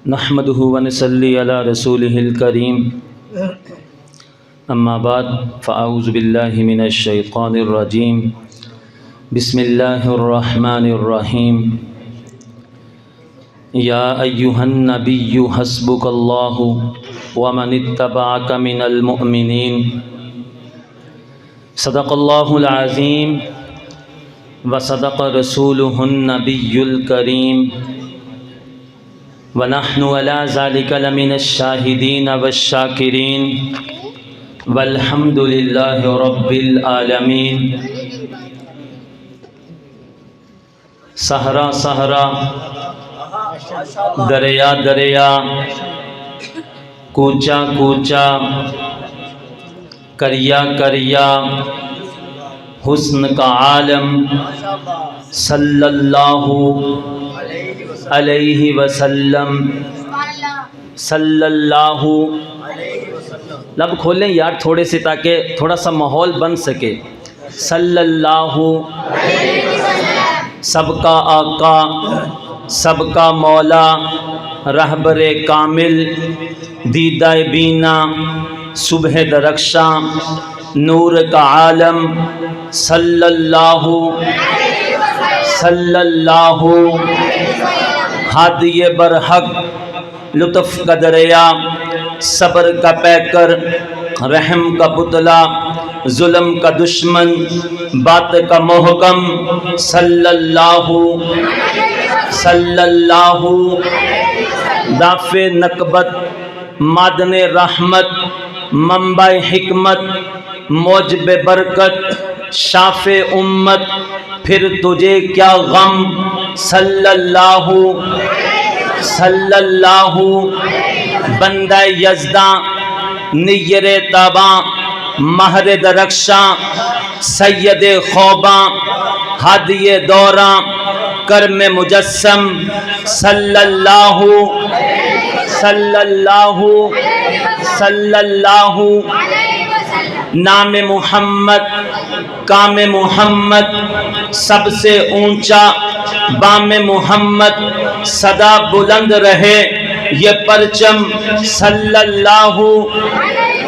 نحمده ونصلي على رسوله الكريم اما بعد فاعوذ بالله من الشيطان الرجيم بسم الله الرحمن الرحيم يا أيها النبي حسبك الله ومن اتبعك من المؤمنين صدق الله العظيم وصدق رسوله النبي الكريم ونحن على ذلك لمن الشاهدين والشاكرين والحمد لله رب العالمين صحرا صحرا دریا دریا کوچا کوچا کریا کریا حسن کا عالم صلی اللہ علیہ وسلم صلی اللہ لب کھولیں یار تھوڑے سے تاکہ تھوڑا سا ماحول بن سکے صلی اللہ سب کا آقا سب کا مولا رہبر کامل دیدہ بینا صبح درخشاں نور کا عالم صلی اللہ ہادی برحق لطف کا دریا صبر کا پیکر رحم کا پتلا ظلم کا دشمن بات کا محکم صلی اللہ دافع نکبت معدن رحمت منبع حکمت موجب برکت شاف امت پھر تجھے کیا غم صلی اللہ بندہ یزداں نیر تاباں مہر درخشاں سید خوباں ہادی دوراں کرم مجسم صلی اللہ نام محمد کام محمد سب سے اونچا بام محمد صدا بلند رہے یہ پرچم صلی اللہ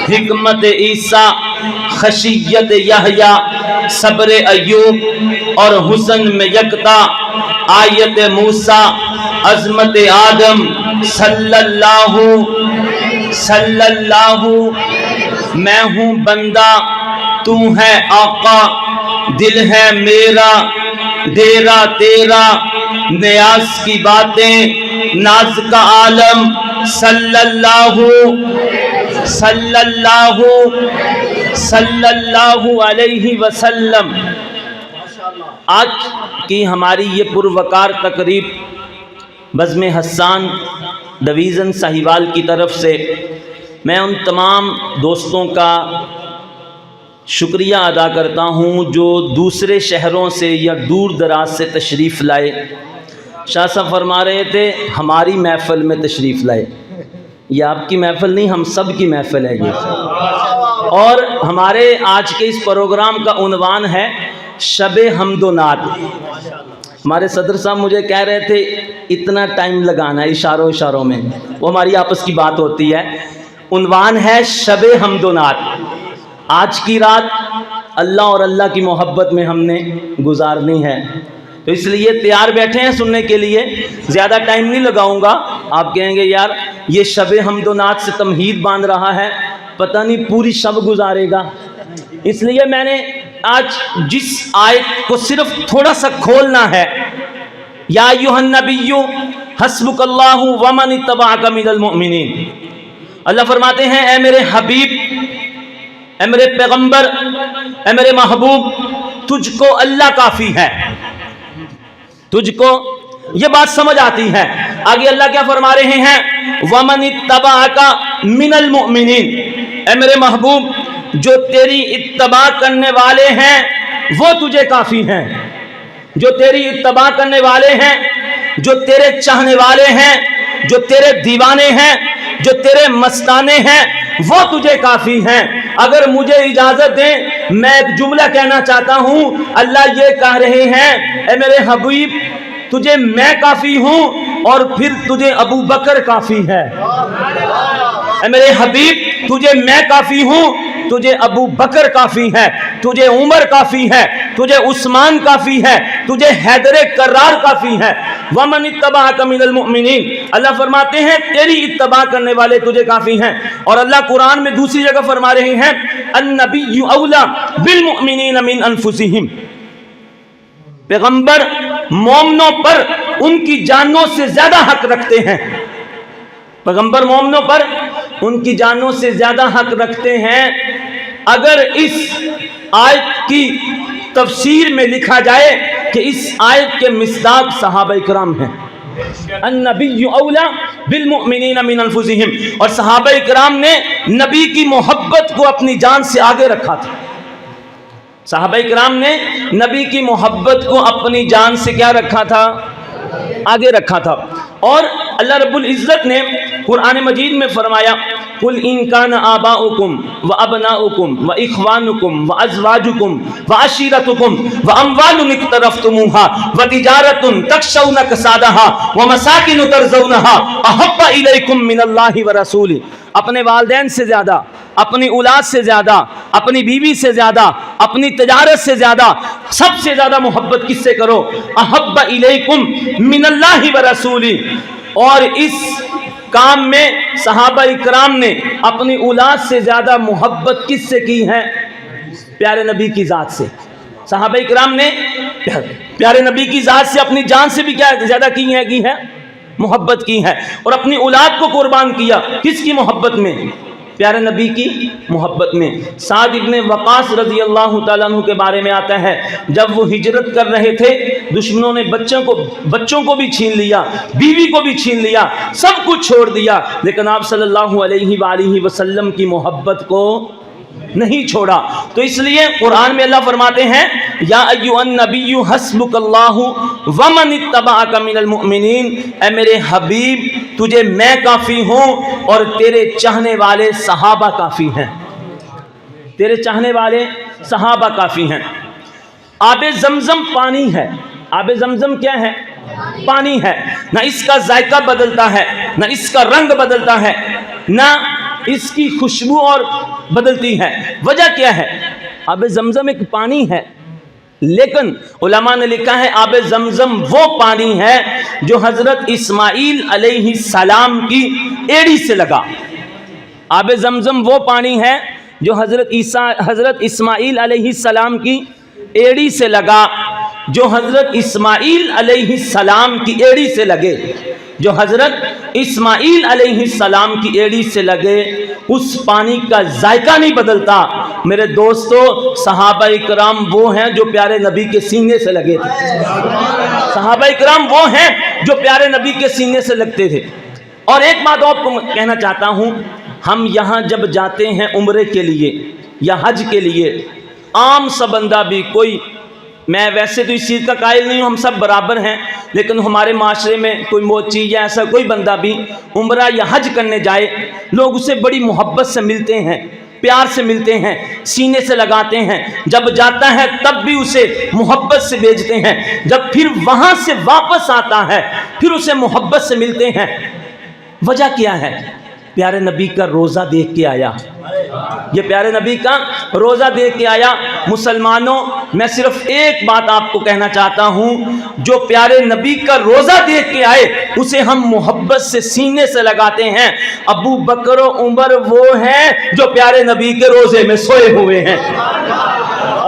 حکمت عیسیٰ خشیت یحییٰ صبر ایوب اور حسن میں یکتا آیت موسیٰ عظمت آدم صلی اللہ میں ہوں بندہ تو ہے آقا دل ہے میرا ڈیرا تیرا نیاز کی باتیں ناز کا عالم صلی اللہ علیہ وسلم آج کی ہماری یہ پروقار تقریب بزم حسان ڈویژن ساہیوال کی طرف سے میں ان تمام دوستوں کا شکریہ ادا کرتا ہوں جو دوسرے شہروں سے یا دور دراز سے تشریف لائے شاہ صاحب فرما رہے تھے ہماری محفل میں تشریف لائے یہ آپ کی محفل نہیں ہم سب کی محفل ہے یہ اور ہمارے آج کے اس پروگرام کا عنوان ہے شب حمد و نعت ہمارے صدر صاحب مجھے کہہ رہے تھے اتنا ٹائم لگانا ہے اشاروں میں وہ ہماری آپس کی بات ہوتی ہے عنوان ہے شب حمد و نعت آج کی رات اللہ اور اللہ کی محبت میں ہم نے گزارنی ہے تو اس لیے تیار بیٹھے ہیں سننے کے لیے زیادہ ٹائم نہیں لگاؤں گا آپ کہیں گے یار یہ شب حمد و نعت سے تمہید باندھ رہا ہے پتہ نہیں پوری شب گزارے گا اس لیے میں نے آج جس آیت کو صرف تھوڑا سا کھولنا ہے یا ایھا النبی حسبک اللہ ومن اتبعک من المؤمنین اللہ فرماتے ہیں اے میرے حبیب اے میرے پیغمبر اے میرے محبوب تجھ کو اللہ کافی ہے تجھ کو یہ بات سمجھ آتی ہے آگے اللہ کیا فرما رہے ہیں وَمَنِ اتَّبَعَكَ مِنَ الْمُؤْمِنِينَ اے میرے محبوب جو تیری اتباع کرنے والے ہیں وہ تجھے کافی ہیں جو تیری اتباع کرنے والے ہیں جو تیرے چاہنے والے ہیں جو تیرے دیوانے ہیں جو تیرے مستانے ہیں وہ تجھے کافی ہیں اگر مجھے اجازت دیں میں ایک جملہ کہنا چاہتا ہوں اللہ یہ کہہ رہے ہیں اے میرے حبیب تجھے میں کافی ہوں اور پھر تجھے ابو بکر کافی ہے۔ اے میرے حبیب تجھے میں کافی ہوں، تجھے ابو بکر کافی ہے، تجھے عمر کافی ہے، تجھے عثمان کافی ہے، تجھے حیدر کرار کافی ہے۔ وَمَنِ اتَّبَعَكَ مِنَ الْمُؤْمِنِينَ، اللہ فرماتے ہیں تیری اتباع کرنے والے تجھے کافی ہیں۔ اور اللہ قرآن میں دوسری جگہ فرما رہے ہیں النبی اولیٰ بالمؤمنین من انفسہم، پیغمبر مومنوں پر ان کی جانوں سے زیادہ حق رکھتے ہیں، پیغمبر مومنوں پر ان کی جانوں سے زیادہ حق رکھتے ہیں۔ اگر اس آیت کی تفسیر میں لکھا جائے کہ اس آیت کے مصداق صحابہ کرام ہیں، النبی اولیٰ بالمؤمنین من انفسہم، اور صحابہ کرام نے نبی کی محبت کو اپنی جان سے آگے رکھا تھا، صحابہ کرام نے نبی کی محبت کو اپنی جان سے کیا رکھا تھا؟ آگے رکھا تھا۔ اور اللہ رب العزت نے قرآن مجید میں فرمایا قُلْ إِنْ كَانَ آبَاؤُكُمْ وَأَبْنَاؤُكُمْ وَإِخْوَانُكُمْ وَأَزْوَاجُكُمْ وَعَشِيرَتُكُمْ وَأَمْوَالٌ اقْتَرَفْتُمُوهَا وَتِجَارَةٌ تَخْشَوْنَ كَسَادَهَا وَمَسَاكِنُ تَرْضَوْنَهَا أَحَبَّ إِلَيْكُم مِّنَ اللَّهِ وَرَسُولِهِ، اپنے والدین سے زیادہ، اپنی اولاد سے زیادہ، اپنی بیوی سے زیادہ، اپنی تجارت سے زیادہ، سب سے زیادہ محبت کس سے کرو؟ احب الیکم من اللہ ورسولہ۔ اور اس کام میں صحابہ اکرام نے اپنی اولاد سے زیادہ محبت کس سے کی ہے؟ پیارے نبی کی ذات سے۔ صحابہ اکرام نے پیارے نبی کی ذات سے اپنی جان سے بھی کیا زیادہ کی ہے محبت کی ہے، اور اپنی اولاد کو قربان کیا کس کی محبت میں؟ پیارے نبی کی محبت میں۔ سعد ابن وقاص رضی اللہ تعالیٰ عنہ کے بارے میں آتا ہے جب وہ ہجرت کر رہے تھے دشمنوں نے بچوں کو بھی چھین لیا، بیوی کو بھی چھین لیا، سب کچھ چھوڑ دیا، لیکن آپ صلی اللہ علیہ وآلہ وسلم کی محبت کو نہیں چھوڑا۔ تو اس لیے قرآن میں اللہ فرماتے ہیں یا ایھا النبی حسبک اللہ ومن اتبعک من المؤمنین، اے میرے حبیب تجھے میں کافی ہوں اور تیرے چاہنے والے صحابہ کافی ہیں، تیرے چاہنے والے صحابہ کافی ہیں۔ آب زمزم پانی ہے، آب زمزم کیا ہے؟ پانی ہے، نہ اس کا ذائقہ بدلتا ہے، نہ اس کا رنگ بدلتا ہے، نہ اس کی خوشبو اور بدلتی ہے۔ وجہ کیا ہے؟ آب زمزم ایک پانی ہے، لیکن علماء نے لکھا ہے آب زمزم وہ پانی ہے جو حضرت اسماعیل علیہ السلام کی ایڑی سے لگا۔ آب زمزم وہ پانی ہے جو حضرت اسماعیل علیہ السلام کی ایڑی سے لگا، جو حضرت اسماعیل علیہ السلام کی ایڑی سے لگے، جو حضرت اسماعیل علیہ السلام کی ایڑی سے لگے، اس پانی کا ذائقہ نہیں بدلتا۔ میرے دوستو صحابہ اکرام وہ ہیں جو پیارے نبی کے سینے سے لگے تھے، صحابہ اکرام وہ ہیں جو پیارے نبی کے سینے سے لگتے تھے۔ اور ایک بات آپ کو کہنا چاہتا ہوں، ہم یہاں جب جاتے ہیں عمرے کے لیے یا حج کے لیے، عام سا بندہ بھی، کوئی، میں ویسے تو اس چیز کا قائل نہیں ہوں، ہم سب برابر ہیں، لیکن ہمارے معاشرے میں کوئی موچی یا ایسا کوئی بندہ بھی عمرہ یا حج کرنے جائے، لوگ اسے بڑی محبت سے ملتے ہیں، پیار سے ملتے ہیں، سینے سے لگاتے ہیں، جب جاتا ہے تب بھی اسے محبت سے بھیجتے ہیں، جب پھر وہاں سے واپس آتا ہے پھر اسے محبت سے ملتے ہیں۔ وجہ کیا ہے؟ پیارے نبی کا روزہ دیکھ کے آیا، یہ پیارے نبی کا روزہ دیکھ کے آیا۔ مسلمانوں میں صرف ایک بات آپ کو کہنا چاہتا ہوں، جو پیارے نبی کا روزہ دیکھ کے آئے اسے ہم محبت سے سینے سے لگاتے ہیں۔ ابو بکر و عمر وہ ہیں جو پیارے نبی کے روزے میں سوئے ہوئے ہیں،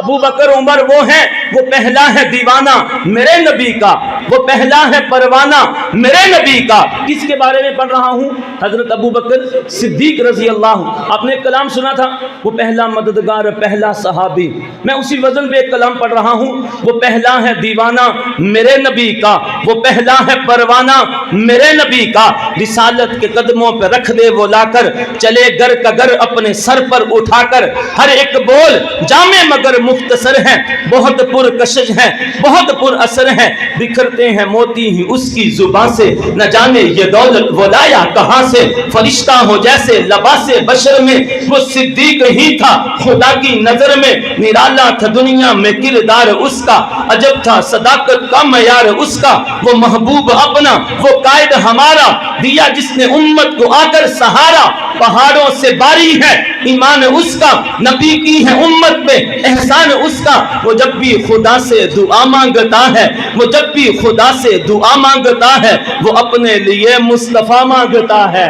ابو بکر عمر وہ ہیں، وہ پہلا ہے دیوانہ میرے نبی کا، وہ پہلا ہے پروانہ میرے نبی کا۔ کس کے بارے میں پڑھ رہا ہوں؟ حضرت ابو بکر صدیق رضی اللہ۔ آپ نے ایک کلام سنا تھا، وہ پہلا مددگار، پہلا صحابی، میں اسی وزن پہ ایک کلام پڑھ رہا ہوں، وہ پہلا ہے دیوانہ میرے نبی کا، وہ پہلا ہے پروانہ میرے نبی کا، رسالت کے قدموں پہ رکھ دے وہ لا کر، چلے گر کا گر اپنے سر پر اٹھا کر، ہر ایک بول جامع مگر مختصر ہیں، بہت پرکشش ہیں، بہت پر اثر ہیں، بکھرتے ہیں موتی ہی اس کی زبان سے، نہ جانے یہ دولت وہ لایا کہاں سے، فرشتہ ہو جیسے لباس بشر میں، وہ صدیق ہی تھا خدا کی نظر میں، نرالا تھا دنیا میں کردار اس کا، عجب تھا صداقت کا معیار اس کا، وہ محبوب اپنا وہ قائد ہمارا، دیا جس نے امت کو آ کر سہارا، پہاڑوں سے باری ہے ایمان اس کا، نبی کی ہے امت پہ احسان اس کا، وہ جب بھی خدا سے دعا مانگتا ہے، وہ جب بھی خدا سے دعا مانگتا ہے، وہ اپنے لیے مصطفیٰ مانگتا ہے،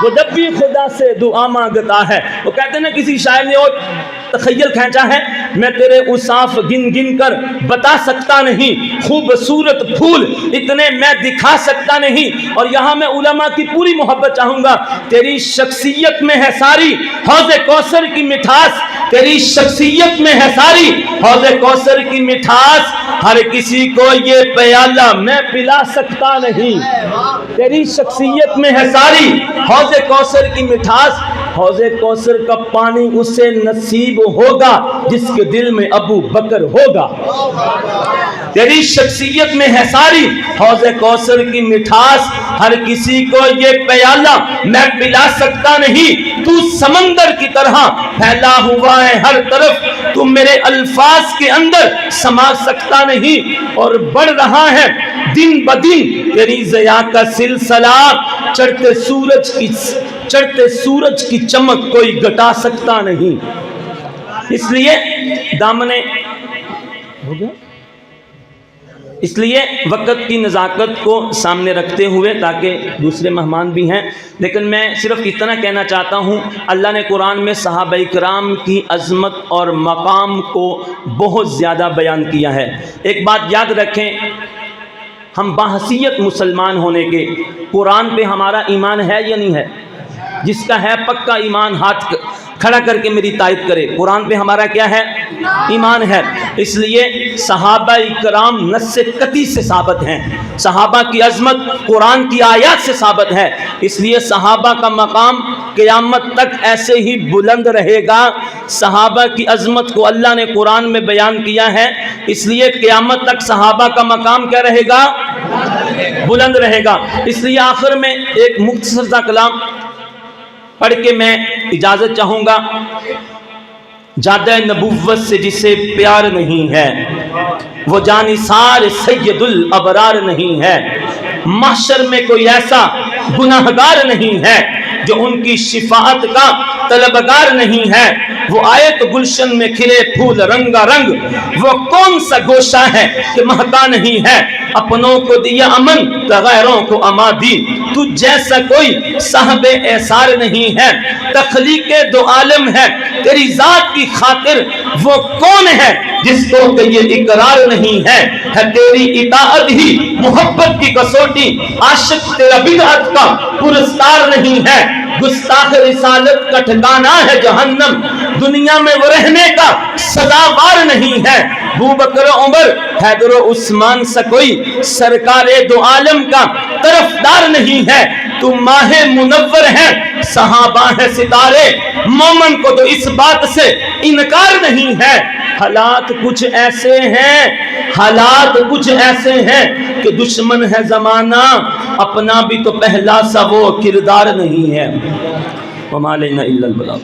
وہ جب بھی خدا سے دعا مانگتا ہے۔ وہ کہتے ہیں نا کسی شاعر نے اور تخیل کھینچا ہے، میں تیرے اوصاف گن گن کر بتا سکتا نہیں، خوبصورت پھول اتنے میں دکھا سکتا نہیں، اور یہاں میں علماء کی پوری محبت چاہوں گا، تیری شخصیت میں ہے ساری حوض کوثر کی مٹھاس، تیری شخصیت میں ہے ساری حوض کوثر کی مٹھاس، ہر کسی کو یہ پیالہ میں پلا سکتا نہیں، تیری شخصیت میں ہے ساری حوض کوثر کی مٹھاس، حوض کوثر کا پانی اسے نصیب ہوگا جس کے دل میں ابو بکر ہوگا، تیری شخصیت میں ہے ساری حوض کوثر کی مٹھاس، ہر کسی کو یہ پیالہ میں پلا سکتا نہیں، تو سمندر کی طرح پھیلا ہوا ہے ہر طرف، تو میرے الفاظ کے اندر سما سکتا نہیں، اور بڑھ رہا ہے دن بدن تیری ضیاء کا سلسلہ، چڑھتے سورج کی چمک کوئی گھٹا سکتا نہیں، اس لیے دامنے ہو گیا، اس لیے وقت کی نزاکت کو سامنے رکھتے ہوئے، تاکہ دوسرے مہمان بھی ہیں، لیکن میں صرف اتنا کہنا چاہتا ہوں، اللہ نے قرآن میں صحابہ کرام کی عظمت اور مقام کو بہت زیادہ بیان کیا ہے۔ ایک بات یاد رکھیں، ہم باحثیت مسلمان ہونے کے، قرآن پہ ہمارا ایمان ہے یا نہیں ہے؟ جس کا ہے پکا ایمان ہاتھ کھڑا کر کے میری تائید کرے، قرآن پہ ہمارا کیا ہے؟ ایمان ہے۔ اس لیے صحابہ کرام نص قطعی سے ثابت ہیں، صحابہ کی عظمت قرآن کی آیات سے ثابت ہے، اس لیے صحابہ کا مقام قیامت تک ایسے ہی بلند رہے گا، صحابہ کی عظمت کو اللہ نے قرآن میں بیان کیا ہے، اس لیے قیامت تک صحابہ کا مقام کیا رہے گا؟ بلند رہے گا۔ اس لیے آخر میں ایک مختصر سا کلام پڑھ کے میں اجازت چاہوں گا۔ جادہ نبوت سے جسے پیار نہیں ہے، وہ جانثار سید الابرار نہیں ہے، محشر میں کوئی ایسا گناہگار نہیں ہے جو ان کی شفاعت کا طلبگار نہیں ہے، وہ آئے تو گلشن میں کھلے پھول رنگا رنگ، وہ کون سا گوشہ ہے کہ مہکا نہیں ہے، اپنوں کو دیا امن تو غیروں کو اما دی، تو جیسا کوئی صاحب اعصار نہیں ہے، تخلیق دو عالم ہے تیری ذات کی خاطر، وہ کون ہے جس کو کہ یہ اقرار نہیں ہے تیری اطاعت ہی محبت کی کسوٹی، عاشق تیرا بدعت کا پرستار نہیں ہے، گستاخ رسالت کا ٹھکانہ ہے جہنم، دنیا میں وہ رہنے کا سزاوار نہیں ہے، ابو بکر عمر حیدر و عثمان سا کوئی سرکار دو عالم کا طرفدار نہیں ہے، تو ماہ منور ہے صحابہ ہے ستارے، مومن کو تو اس بات سے انکار نہیں ہے، حالات کچھ ایسے ہیں کہ دشمن ہے زمانہ، اپنا بھی تو پہلا سا وہ کردار نہیں ہے۔ وما علینا الا البلاغ۔